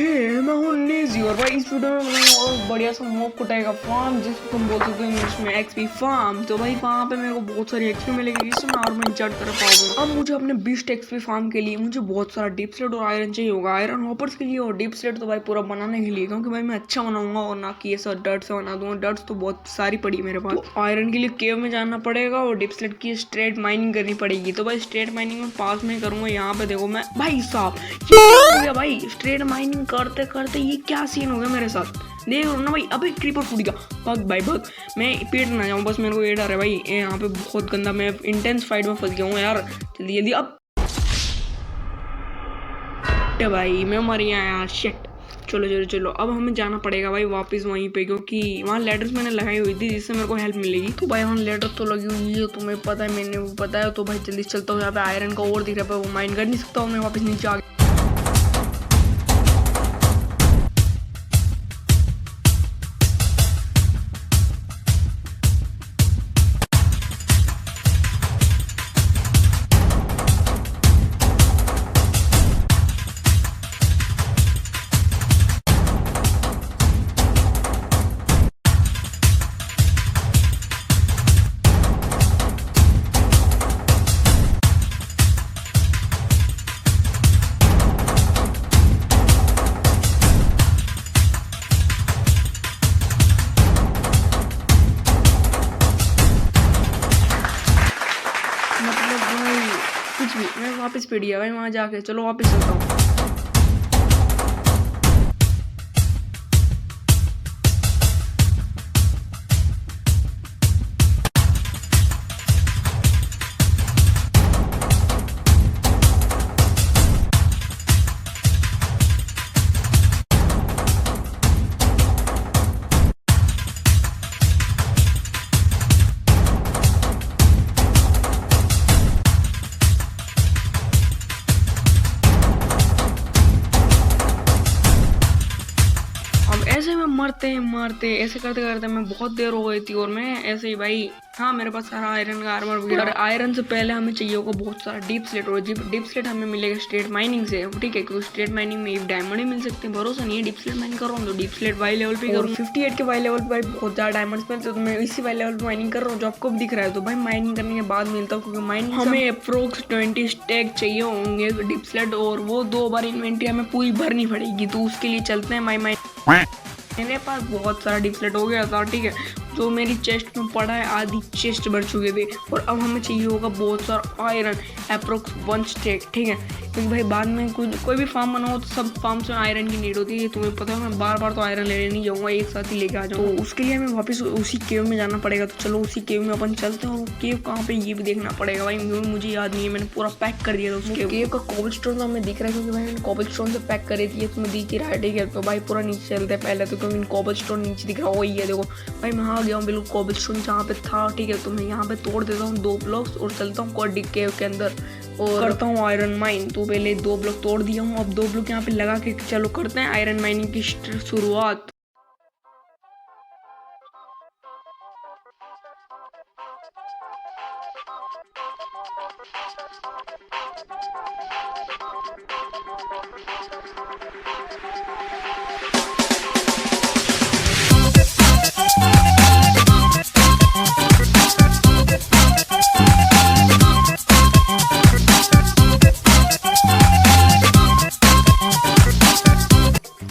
मैं हूँ नेजी और भाई इस वीडियो में बनाऊंगा और बढ़िया सा मॉब कुटाई का फार्म जिसको तुम बोल सकते हो इंग्लिश में एक्सपी फार्म। तो भाई वहाँ पे मेरे को बहुत सारी एक्सपी मिलेगी जिससे मैं आर्मर इंचार्ट कर पाऊंगा। अब मुझे अपने बीस्ट एक्सपी फार्म के लिए मुझे बहुत सारा डीप स्लेट और आयरन चाहिए होगा, आयरन हॉपर्स के लिए और डीप स्लेट तो भाई पूरा बनाने के लिए, क्योंकि भाई मैं अच्छा बनाऊंगा और ना कि ऐसा डर्ट से बना दूंगा। डर्ट्स तो बहुत सारी पड़ी मेरे पास। तो आयरन के लिए केव में जाना पड़ेगा और डीप स्लेट की स्ट्रेट माइनिंग करनी पड़ेगी। तो भाई स्ट्रेट माइनिंग में पास में करूंगा। यहाँ पे देखो मैं भाई साहब ये क्या हो गया भाई, स्ट्रेट माइनिंग करते करते ये क्या सीन हो गया मेरे साथ। देख लो ना भाई, अबे क्रीपर फूट गया। भाग भाई भाग, मैं पेट ना जाऊँ बस, मेरे को ये डर है भाई। यहाँ पे बहुत गंदा, मैं इंटेंस फाइट में फंस गया हूँ यार। जल्दी जल्दी अब भाई मैं मर गया यार, शिट। चलो चलो चलो, अब हमें जाना पड़ेगा भाई वापस वहीं पे, क्योंकि वहाँ लेडर्स मैंने लगाई हुई थी जिससे मेरे को हेल्प मिलेगी। तो भाई वहाँ लेडर तो लगी हुई है, तुम्हें पता है, मैंने वो पता है। तो भाई जल्दी चलता हूँ। यहाँ पे आयरन का और दिख रहा है, वो माइन कर नहीं सकता हूँ मैं, वापस नीचे आ गया। मतलब भाई कुछ भी, मैं वापस पीट गया भाई वहाँ जाके। चलो वापस चलता हूँ। अब ऐसे में मरते मारते ऐसे करते करते मैं बहुत देर हो गई थी और मैं ऐसे ही भाई, हाँ मेरे पास सारा आयरन का आर्मर भी है। और आयरन से पहले हमें चाहिए होगा बहुत सारा डीप स्लेट, और डीप स्लेट हमें मिलेगा स्ट्रेट माइनिंग से, ठीक है। क्योंकि स्ट्रेट माइनिंग में डायमंड ही मिल सकते हैं, भरोसा नहीं है। डीप स्लेट माइनिंग कर रहा हूँ तो डीप स्लेट वाई लेवल पे करूँ। 58 के वाई लेवल पे भाई बहुत ज्यादा डायमंड्स मिलते हैं, तो मैं इसी वाई लेवल पे माइनिंग कर रहा हूँ जो आपको भी दिख रहा है। तो भाई माइनिंग करने के बाद मिलता हूँ, क्योंकि माइनिंग हमें अप्रोक्स 20 स्टैक चाहिए होंगे डीप स्लेट, और वो 2 बार इन्वेंट्री हमें पूरी भरनी पड़ेगी। तो उसके लिए चलते हैं माई मेरे पास बहुत सारा डीप स्लेट हो गया था, ठीक है। जो मेरी चेस्ट में पड़ा है, आधी चेस्ट भर चुके थे। और अब हमें चाहिए होगा बहुत सारा आयरन, अप्रोक्स 1 स्टेक, ठीक है। क्योंकि भाई बाद में कोई भी फार्म बनाओ तो सब फार्म से आयरन की नीड होती है, तुम्हें पता है। मैं बार बार तो आयरन लेने नहीं जाऊँगा, एक साथ ही लेके आ जाऊँगा। तो उसके लिए हमें वापस उसी केव में जाना पड़ेगा। तो चलो उसी केव में अपन चलते हैं। और केव कहाँ पे ये भी देखना पड़ेगा भाई, मुझे याद नहीं है, मैंने पूरा पैक कर दिया था उस केव का। कोबल स्टोन तो हमें दिख रहा है, क्योंकि भाई मैंने कोबल स्टोन से पैक कर दिया, तुम्हें दिख ही रहा है, ठीक है। तो भाई पूरा नीचे चलते हैं पहले तो, क्योंकि कोबल स्टोन नीचे दिख रहा है, वही है देखो भाई। मैं आ गया हूँ बिल्कुल कोबल स्टोन जहाँ पे था, ठीक है। तो मैं यहाँ पे तोड़ देता हूँ 2 ब्लॉक्स और चलता हूँ कोडी केव के अंदर और करता हूँ आयरन माइन। तो पहले 2 ब्लॉक तोड़ दिया हूँ, अब 2 ब्लॉक यहाँ पे लगा के चलो करते हैं आयरन माइनिंग की शुरुआत।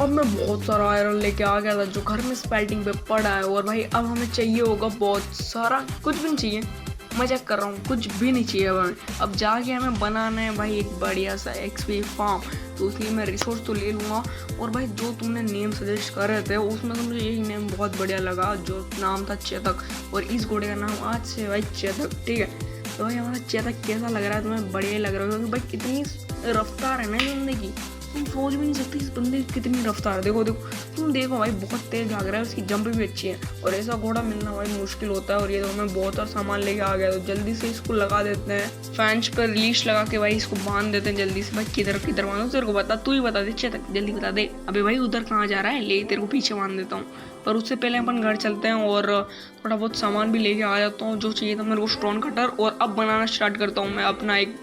अब मैं बहुत सारा आयरन लेके आ गया था जो घर में स्पेल्टिंग पे पड़ा है। और भाई अब हमें चाहिए होगा बहुत सारा, कुछ भी नहीं चाहिए, मजाक कर रहा हूँ, कुछ भी नहीं चाहिए हमें। अब जाके हमें बनाना है भाई एक बढ़िया सा एक्सपी फार्म। तो इसलिए मैं रिसोर्स तो ले लूँगा। और भाई जो तुमने नेम सजेस्ट कर रहे थे उसमें तो मुझे यही नेम बहुत बढ़िया लगा, जो नाम था चेतक। और इस घोड़े का नाम आज से भाई चेतक, ठीक है। तो भाई हमारा चेतक कैसा लग रहा है तुम्हें? बढ़िया लग रहा है, क्योंकि भाई कितनी रफ्तार है ना जिंदगी, तुम सोच भी नहीं सकते इस बंदे की कितनी रफ्तार है। देखो देखो, तुम देखो भाई, बहुत तेज भाग रहा है, उसकी जंप भी अच्छी है। और ऐसा घोड़ा मिलना भाई मुश्किल होता है। और ये तो मैं बहुत सारा सामान लेके आ गया, तो जल्दी से इसको लगा देते हैं फैंस पर रिलीज लगा के भाई इसको बांध देते हैं जल्दी से। भाई किधर किधर बांधो, तेरे को बता, तू ही बता दे चेतक, जल्दी बता दे। अबे भाई उधर कहाँ जा रहा है, ले तेरे को पीछे बांध देता हूँ। पर उससे पहले अपन घर चलते हैं और थोड़ा बहुत सामान भी लेके आ जाता हूँ जो चाहिए था मेरे को, स्टोन कटर। और अब बनाना स्टार्ट करता हूँ मैं अपना एक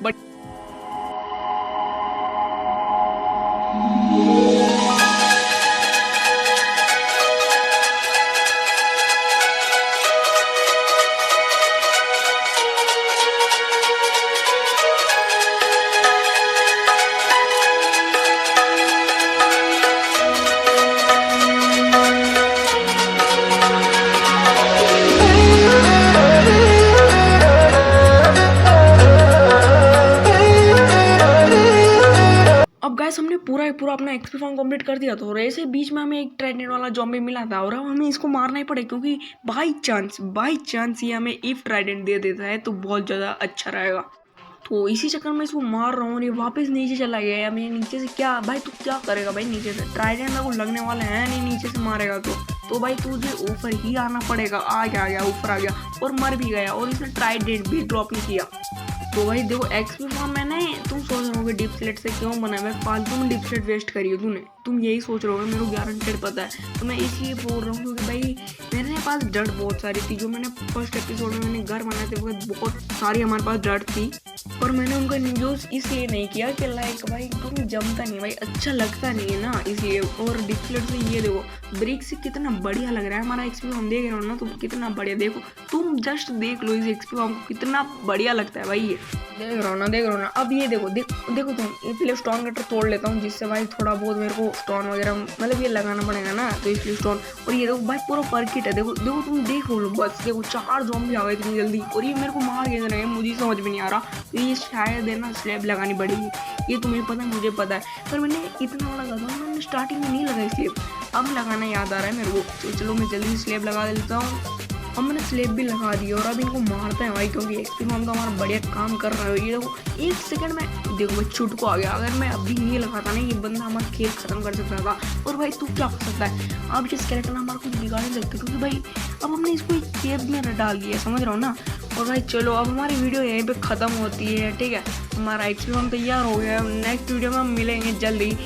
पूरा अपना एक्सपी फॉर्म कंप्लीट कर दिया था और ऐसे बीच में हमें एक ट्राइडेंट वाला जॉम्बी मिला था और अब हमें इसको मारना ही पड़े क्योंकि बाई चांस ये हमें इफ ट्राइडेंट दे देता है तो बहुत ज़्यादा अच्छा रहेगा। तो इसी चक्कर में इसको मार रहा हूँ और ये वापस नीचे चला गया है। मैं नीचे से क्या भाई तू क्या करेगा भाई, नीचे से ट्राइडेंट को लगने वाला है नहीं, नीचे से मारेगा तो भाई तुझे ऊपर ही आना पड़ेगा। आ गया ऊपर आ गया और मर भी गया और इसने ट्राइडेंट भी ड्रॉप नहीं किया। तो भाई देखो एक्सपी फॉर्म मैंने, तुम सोच रहे होगे डीप स्लेट से क्यों बना है, फालतू में डीप स्लेट वेस्ट करी है तूने, तुम यही सोच रहे हो, मेरे को गारंटेड पता है। तो मैं इसलिए बोल रहा हूँ क्योंकि भाई मेरे पास डट बहुत सारी थी, जो मैंने फर्स्ट एपिसोड में मैंने घर बनाए थे वक्त बहुत सारी हमारे पास डट थी और मैंने उनका यूज इसलिए नहीं किया कि लाइक भाई तुम्हें जमता नहीं भाई, अच्छा लगता नहीं है ना इसलिए। और डीप स्लेट से ये देखो ब्रिक से कितना बढ़िया लग रहा है हमारा एक्सपी फॉर्म, देख रहे हो ना तुम कितना बढ़िया, देखो तुम जस्ट देख लो इस एक्सपी फॉर्म को कितना बढ़िया लगता है भाई, ये देख रहा हो ना। अब ये देखो तुम इसलिए स्टोन कटर तोड़ लेता हूँ जिससे भाई थोड़ा बहुत मेरे को स्टोन वगैरह मतलब ये लगाना पड़ेगा ना, तो इसलिए स्टोन। और ये देखो भाई पूरा पर्किट है, देखो तुम देखो लो बस, देखो 4 ज़ॉम्बी आ गए इतनी जल्दी और ये मेरे को मार के रहे हैं, मुझे समझ में नहीं आ रहा। तो ये शायद है ना स्लैब लगानी पड़ेगी, ये तुम्हें पता है मुझे पता है, पर मैंने इतना बड़ा लगा था मैंने स्टार्टिंग में नहीं लगाई स्लैब, अब लगाना याद आ रहा है मेरे को। तो चलो मैं जल्दी स्लैब लगा देता हूँ। अब मैंने स्लेब भी लगा दी और अब इनको मारते हैं भाई क्योंकि एक्सपी फॉर्म तो हमारा बढ़िया काम कर रहा है। ये देखो 1 सेकंड में देखो भाई छुट को आ गया, अगर मैं अभी नहीं लगाता ना ये बंदा हमारा खेल खत्म कर सकता था। और भाई तू क्या कर सकता है, अब ये स्केलेटन हमारा कुछ बिगाड़ नहीं सकते क्योंकि भाई अब हमने इसको एक केव में डाल दिया, समझ रहा हो ना। और भाई चलो अब हमारी वीडियो यहीं पे ख़त्म होती है, ठीक है, हमारा एक्सपी फॉर्म तैयार हो गया। नेक्स्ट वीडियो में हम मिलेंगे जल्दी।